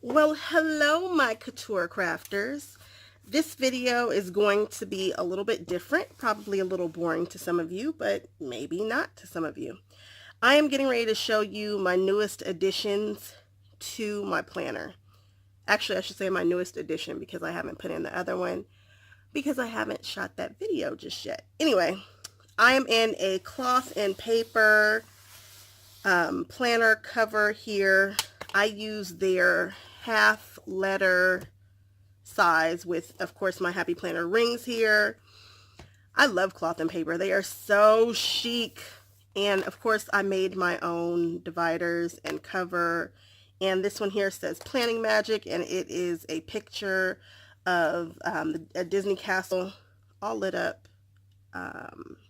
Well, hello, my couture crafters. This video is going to be a little bit different, probably a little boring to some of you, but maybe not to some of you. I am getting ready to show you my newest additions to my planner. Actually, I should say my newest addition because I haven't put in the other one because I haven't shot that video just yet. Anyway, I am in a cloth and paper planner cover here. I use their half letter size with, of course, my Happy Planner rings here. I love cloth and paper. They are so chic. And of course, I made my own dividers and cover. And this one here says Planning Magic, and it is a picture of a Disney castle all lit up for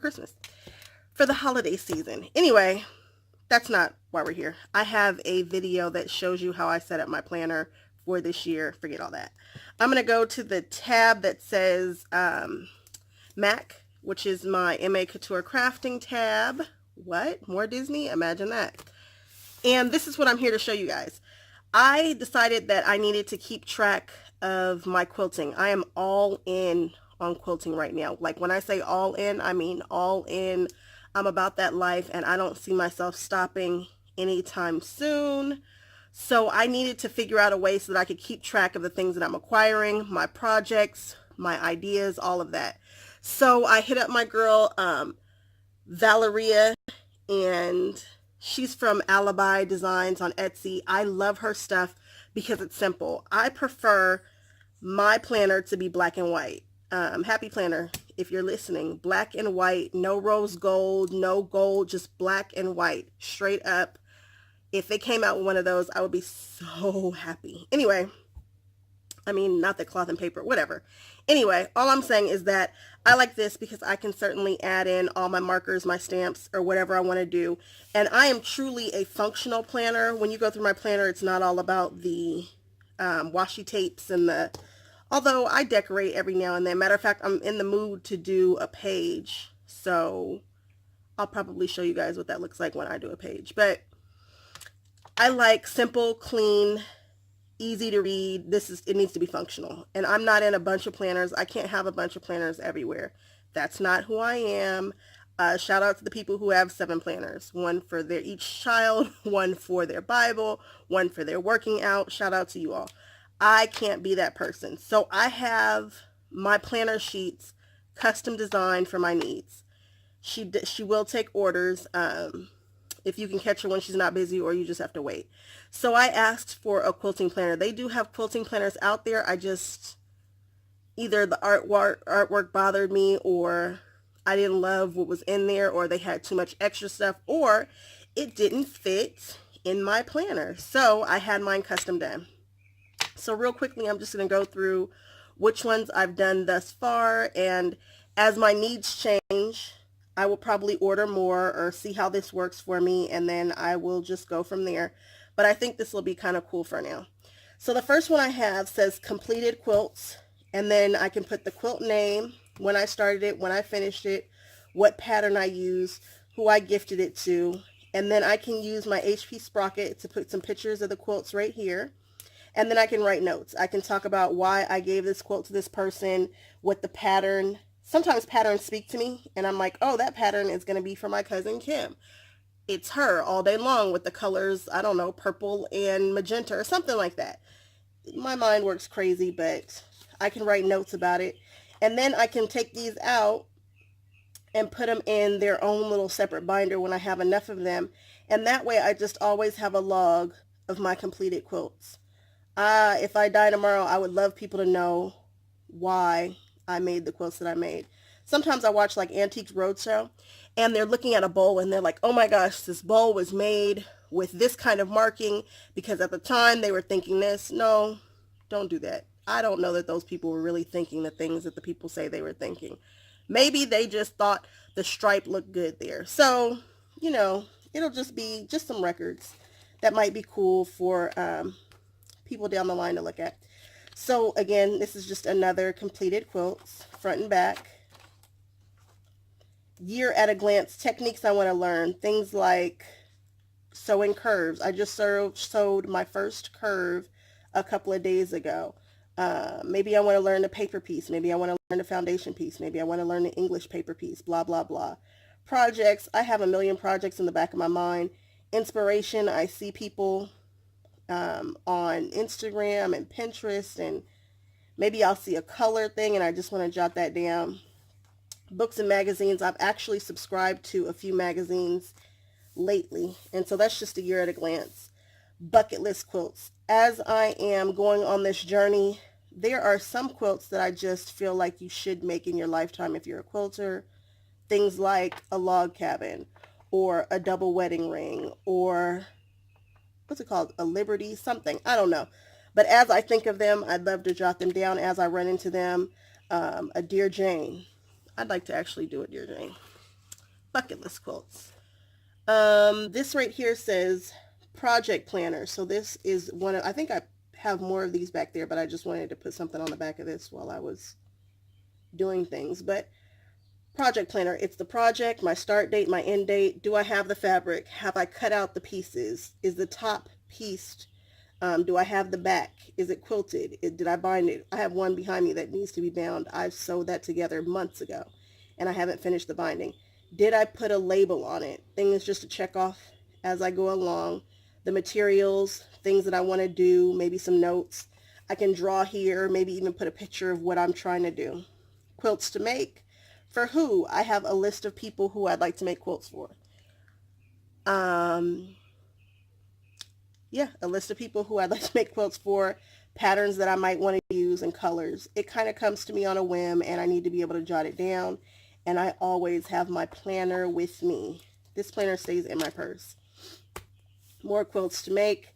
Christmas, for the holiday season. Anyway, that's not why we're here. I have a video that shows you how I set up my planner for this year. Forget all that. I'm going to go to the tab that says Mac, which is my MA Couture Crafting tab. What? More Disney? Imagine that. And this is what I'm here to show you guys. I decided that I needed to keep track of my quilting. I am all in on quilting right now. Like when I say all in, I mean all in. I'm about that life, and I don't see myself stopping anytime soon. So I needed to figure out a way so that I could keep track of the things that I'm acquiring, my projects, my ideas, all of that. So I hit up my girl, Valeria, and she's from Alibi Designs on Etsy. I love her stuff because it's simple. I prefer my planner to be black and white. Happy Planner, if you're listening, black and white, no rose gold, no gold, just black and white, straight up. If they came out with one of those, I would be so happy. Anyway, I mean, not the cloth and paper, whatever. Anyway, all I'm saying is that I like this because I can certainly add in all my markers, my stamps, or whatever I want to do. And I am truly a functional planner. When you go through my planner, it's not all about the washi tapes and the... Although I decorate every now and then. Matter of fact, I'm in the mood to do a page. So I'll probably show you guys what that looks like when I do a page. But I like simple, clean, easy to read. It needs to be functional. And I'm not in a bunch of planners. I can't have a bunch of planners everywhere. That's not who I am. Shout out to the people who have 7 planners. One for each child, one for their Bible, one for their working out. Shout out to you all. I can't be that person. So I have my planner sheets custom designed for my needs. She will take orders if you can catch her when she's not busy, or you just have to wait. So I asked for a quilting planner. They do have quilting planners out there. I just, either the artwork bothered me, or I didn't love what was in there, or they had too much extra stuff, or it didn't fit in my planner. So I had mine custom done. So real quickly, I'm just going to go through which ones I've done thus far, and as my needs change, I will probably order more or see how this works for me, and then I will just go from there. But I think this will be kind of cool for now. So the first one I have says completed quilts, and then I can put the quilt name, when I started it, when I finished it, what pattern I used, who I gifted it to, and then I can use my HP Sprocket to put some pictures of the quilts right here. And then I can write notes. I can talk about why I gave this quilt to this person, what the pattern. Sometimes patterns speak to me, and I'm like, oh, that pattern is going to be for my cousin Kim. It's her all day long with the colors, I don't know, purple and magenta or something like that. My mind works crazy, but I can write notes about it. And then I can take these out and put them in their own little separate binder when I have enough of them. And that way I just always have a log of my completed quilts. If I die tomorrow, I would love people to know why I made the quilts that I made. Sometimes I watch like Antiques Roadshow, and they're looking at a bowl and they're like, oh my gosh, this bowl was made with this kind of marking because at the time they were thinking this. No, don't do that. I don't know that those people were really thinking the things that the people say they were thinking. Maybe they just thought the stripe looked good there. So, you know, it'll just be just some records that might be cool for people down the line to look at. So again, this is just another completed quilt, front and back. Year at a glance, techniques I want to learn, things like sewing curves. I just sewed my first curve a couple of days ago. Maybe I want to learn the paper piece. Maybe I want to learn the foundation piece. Maybe I want to learn the English paper piece, blah, blah, blah. Projects, I have a million projects in the back of my mind. Inspiration, I see people on Instagram and Pinterest, and maybe I'll see a color thing and I just want to jot that down. Books and magazines, I've actually subscribed to a few magazines lately, and so that's just a year at a glance. Bucket list quilts. As I am going on this journey, there are some quilts that I just feel like you should make in your lifetime if you're a quilter. Things like a log cabin or a double wedding ring or what's it called? A Liberty something. I don't know. But as I think of them, I'd love to jot them down as I run into them. A Dear Jane. I'd like to actually do a Dear Jane. Bucket list quilts. This right here says project planner. So this is one of, I think I have more of these back there, but I just wanted to put something on the back of this while I was doing things. But project planner, it's the project, my start date, my end date. Do I have the fabric? Have I cut out the pieces? Is the top pieced? Do I have the back? Is it quilted? Did I bind it? I have one behind me that needs to be bound. I've sewed that together months ago and I haven't finished the binding. Did I put a label on it? Things just to check off as I go along. The materials, things that I want to do, maybe some notes. I can draw here, maybe even put a picture of what I'm trying to do. Quilts to make. For who? I have a list of people who I'd like to make quilts for. Yeah, a list of people who I'd like to make quilts for, patterns that I might want to use, and colors. It kind of comes to me on a whim, and I need to be able to jot it down. And I always have my planner with me. This planner stays in my purse. More quilts to make.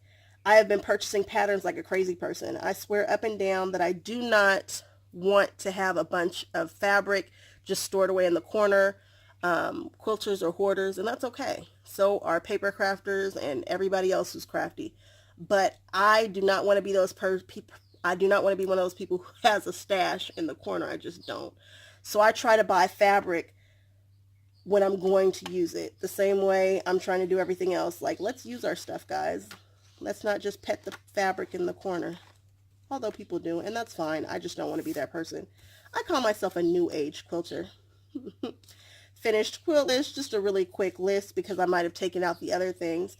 I have been purchasing patterns like a crazy person. I swear up and down that I do not want to have a bunch of fabric just stored away in the corner. Quilters are hoarders, and that's okay. So are paper crafters and everybody else who's crafty. But I do not want to be those people. I do not want to be one of those people who has a stash in the corner. I just don't. So I try to buy fabric when I'm going to use it. The same way I'm trying to do everything else. Like, let's use our stuff, guys. Let's not just pet the fabric in the corner. Although people do, and that's fine. I just don't want to be that person. I call myself a new age quilter. Finished quilt list, just a really quick list because I might have taken out the other things.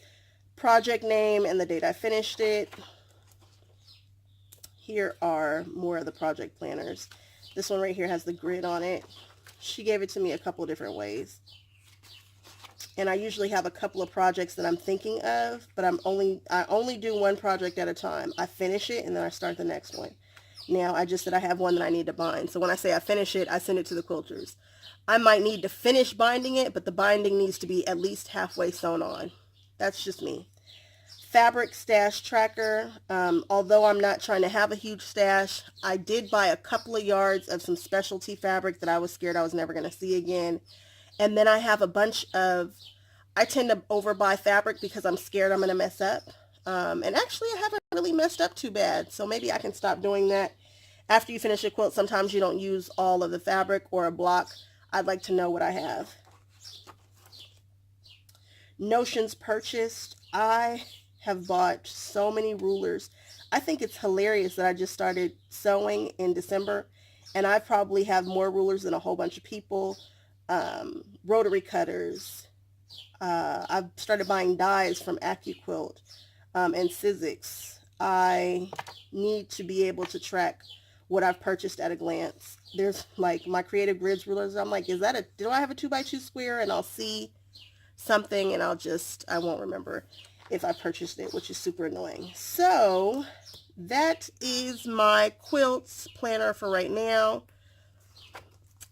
Project name and the date I finished it. Here are more of the project planners. This one right here has the grid on it. She gave it to me a couple different ways. And I usually have a couple of projects that I'm thinking of, but I only do one project at a time. I finish it and then I start the next one. Now I just said I have one that I need to bind. So when I say I finish it, I send it to the quilters. I might need to finish binding it, but the binding needs to be at least halfway sewn on. That's just me. Fabric stash tracker. Although I'm not trying to have a huge stash, I did buy a couple of yards of some specialty fabric that I was scared I was never going to see again. And then I have a bunch of, I tend to overbuy fabric because I'm scared I'm going to mess up. And actually I haven't really messed up too bad. So maybe I can stop doing that. After you finish a quilt, sometimes you don't use all of the fabric or a block. I'd like to know what I have. Notions purchased. I have bought so many rulers. I think it's hilarious that I just started sewing in December and I probably have more rulers than a whole bunch of people. Rotary cutters. I've started buying dies from AccuQuilt and Sizzix. I need to be able to track what I've purchased at a glance. There's like my Creative Grids rulers. I'm like, do I have a 2x2 square? And I'll see something and I won't remember if I purchased it, which is super annoying. So that is my quilts planner for right now.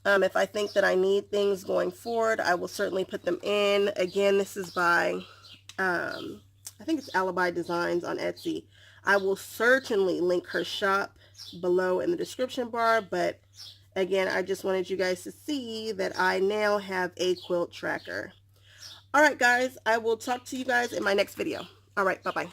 If I think that I need things going forward, I will certainly put them in. Again, this is by, I think it's Alibi Designs on Etsy. I will certainly link her shop below in the description bar, but again, I just wanted you guys to see that I now have a quilt tracker. All right, guys, I will talk to you guys in my next video. All right, bye-bye.